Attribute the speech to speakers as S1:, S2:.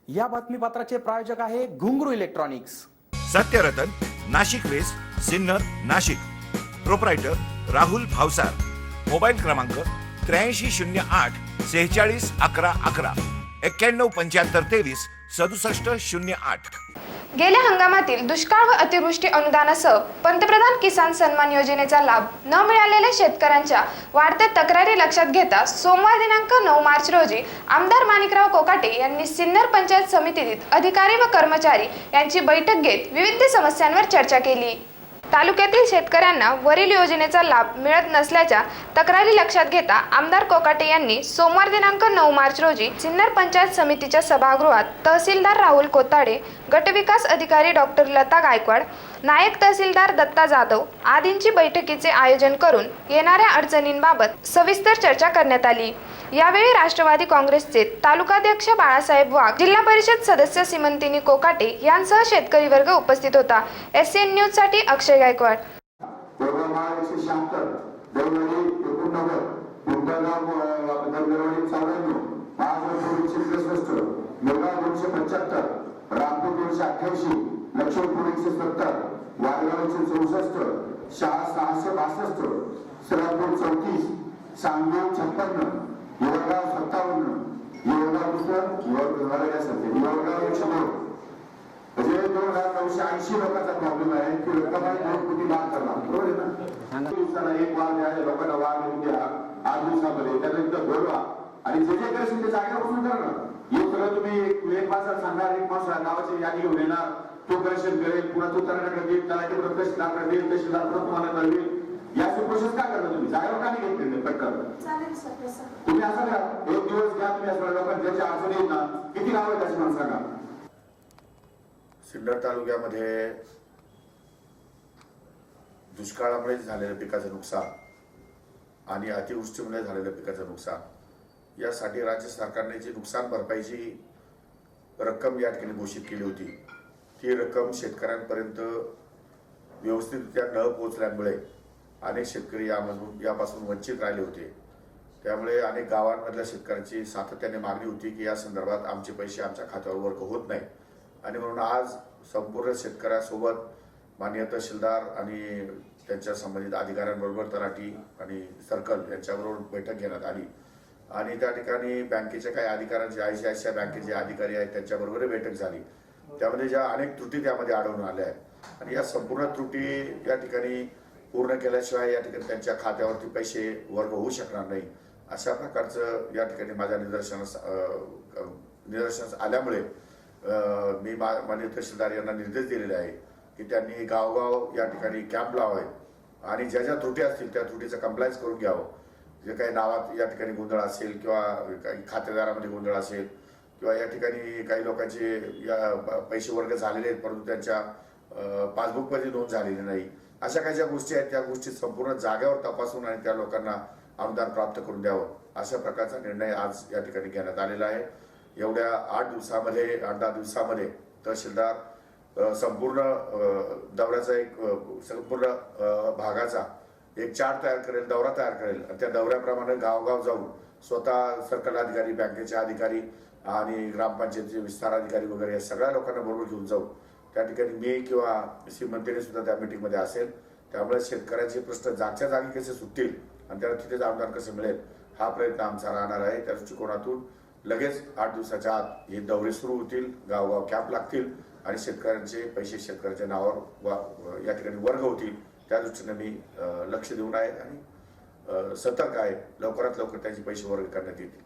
S1: या बातमीपत्राचे प्रायोजक आहे Ghungroo electronics.
S2: Satyaratan, Nashik west, Sinnar, Nashik. Proprietor Rahul Bhavsar. Mobile क्रमांक 8308 46 11 11 91 75 23 67 08।
S3: गेल्या हंगामातील दुष्काळ व अतिवृष्टी अनुदानासह पंतप्रधान किसान सन्मान योजनेचा लाभ न मिळालेल्या शेतकऱ्यांच्या वाढत्या तक्रारी लक्षात घेता सोमवार दिनांक 9 मार्च रोजी आमदार माणिकराव कोकाटे यांनी सिन्नर पंचायत समितीत अधिकारी व कर्मचारी यांची बैठक घेत विविध समस्यांवर चर्चा केली। तालुक्यातील शेतकऱ्यांना वरील योजनेचा लाभ मिळत नसल्याच्या तक्रारी लक्षात घेता आमदार कोकाटे यांनी सोमवार दिनांक 9 मार्च रोजी सिन्नर पंचायत समितीच्या सभागृहात तहसीलदार राहुल कोताडे, गटविकास अधिकारी डॉक्टर लता गायकवाड, नायक तहसीलदार दत्ता जाधव आदींची बैठकीचे आयोजन करून येणाऱ्या अडचणींबाबत सविस्तर चर्चा करण्यात आली। यावेळी राष्ट्रवादी काँग्रेसचे तालुकाध्यक्ष बाळासाहेब वाघ, जिल्हा परिषद सदस्य सीमंतिनी कोकाटे यांसह शेतकरी वर्ग उपस्थित होता। SN न्यूज साठी अक्षय गायकवाड।
S4: योगाव 57, योगाव म्हणजे 2980 लोकांचा प्रॉब्लेम आहे की रक्कम आहे 2 कोटी बाद करणार, बरोबर आहे ना? दिवसाला एक वार द्या, लोकांना वार देऊन द्या 8 दिवसामध्ये, त्यानंतर बोलवा आणि जे जे करायचं ते जागेवर बसून करा ना। हे सगळं तुम्ही एक माणसाला सांगणार, एक माणूस गावाची यादी घेऊन येणार, तो करेक्शन करेल, पुन्हा तो तलाठ्याकडे देईल, तलाठी तहसीलदारकडे देईल, तहसीलदार परत तुम्हाला कळवेल। या प्रोसेस का करता तुम्ही? जागेवर का नाही घेतली पटकन? तुम्ही असं करा, एक दिवस घ्या तुम्ही असं लोकांना ज्याची अडचण येईल ना, किती नाव आहे त्याची मला सांगा।
S5: सिन्नर तालुक्यामध्ये दुष्काळामुळे झालेल्या पिकाचं नुकसान आणि अतिवृष्टीमुळे झालेल्या पिकाचं नुकसान यासाठी राज्य सरकारने जी नुकसान भरपाईची रक्कम या ठिकाणी घोषित केली होती, ती रक्कम शेतकऱ्यांपर्यंत व्यवस्थितरित्या न पोहोचल्यामुळे अनेक शेतकरी यापासून वंचित राहिले होते। त्यामुळे अनेक गावांमधल्या शेतकऱ्यांची सातत्याने मागणी होती की या संदर्भात आमचे पैसे आमच्या खात्यावर वर्ग होत नाही आणि म्हणून आज संपूर्ण शेतकऱ्यासोबत माननीय तहसीलदार आणि त्यांच्या संबंधित अधिकाऱ्यांबरोबर तलाठी आणि सर्कल यांच्याबरोबर बैठक घेण्यात आली आणि त्या ठिकाणी बँकेच्या काही अधिकाऱ्यांचे ICICI बँकेचे अधिकारी आहेत त्यांच्याबरोबर बैठक झाली। त्यामध्ये ज्या अनेक त्रुटी त्यामध्ये आढळून आल्या आहेत आणि या संपूर्ण त्रुटी या ठिकाणी पूर्ण केल्याशिवाय या ठिकाणी त्यांच्या खात्यावरती पैसे वर्ग होऊ शकणार नाही, अशा प्रकारचं या ठिकाणी माझ्या निदर्शनास आल्यामुळे मी माननीय तहसीलदार यांना निर्देश दिलेले आहे की त्यांनी गावगाव या ठिकाणी कॅम्प लावावे आणि ज्या ज्या त्रुटी असतील त्या त्रुटीचं कंप्लायन्स करून घ्यावं। जे काही नावात या ठिकाणी गोंधळ असेल किंवा काही खातेदारामध्ये गोंधळ असेल किंवा या ठिकाणी काही लोकांचे या पैसे वर्ग झालेले आहेत परंतु त्यांच्या पासबुकमध्ये नोंद झालेली नाही, अशा काही ज्या गोष्टी आहेत त्या गोष्टी संपूर्ण जागेवर तपासून आणि त्या लोकांना अनुदान प्राप्त करून द्यावं अशा प्रकारचा निर्णय आज या ठिकाणी घेण्यात आलेला आहे। एवढ्या 8-10 दिवसामध्ये तहसीलदार संपूर्ण दौऱ्याचा एक संपूर्ण भागाचा एक चार्ट तयार करेल, दौरा तयार करेल आणि त्या दौऱ्याप्रमाणे गावगाव जाऊन स्वतः सर्कल अधिकारी, बँकेचे अधिकारी आणि ग्रामपंचायतीचे विस्तार अधिकारी वगैरे या सगळ्या लोकांना बरोबर घेऊन जाऊ। त्या ठिकाणी मी किंवा श्रीमंतीने सुद्धा त्या मीटिंगमध्ये असेल। त्यामुळे शेतकऱ्यांचे प्रश्न जागच्या जागी कसे सुटतील आणि त्याला तिथेच अनुदान कसं मिळेल हा प्रयत्न आमचा राहणार आहे। त्या दृष्टिकोनातून लगेच 8 दिवसाच्या आत हे दौरे सुरू होतील, गावगाव कॅम्प लागतील आणि शेतकऱ्यांचे पैसे शेतकऱ्यांच्या नावावर या ठिकाणी वर्ग होतील। त्या दृष्टीने मी लक्ष देऊन आहे आणि सतर्क आहे, लवकरात लवकर त्यांचे पैसे वर्ग करण्यात येतील।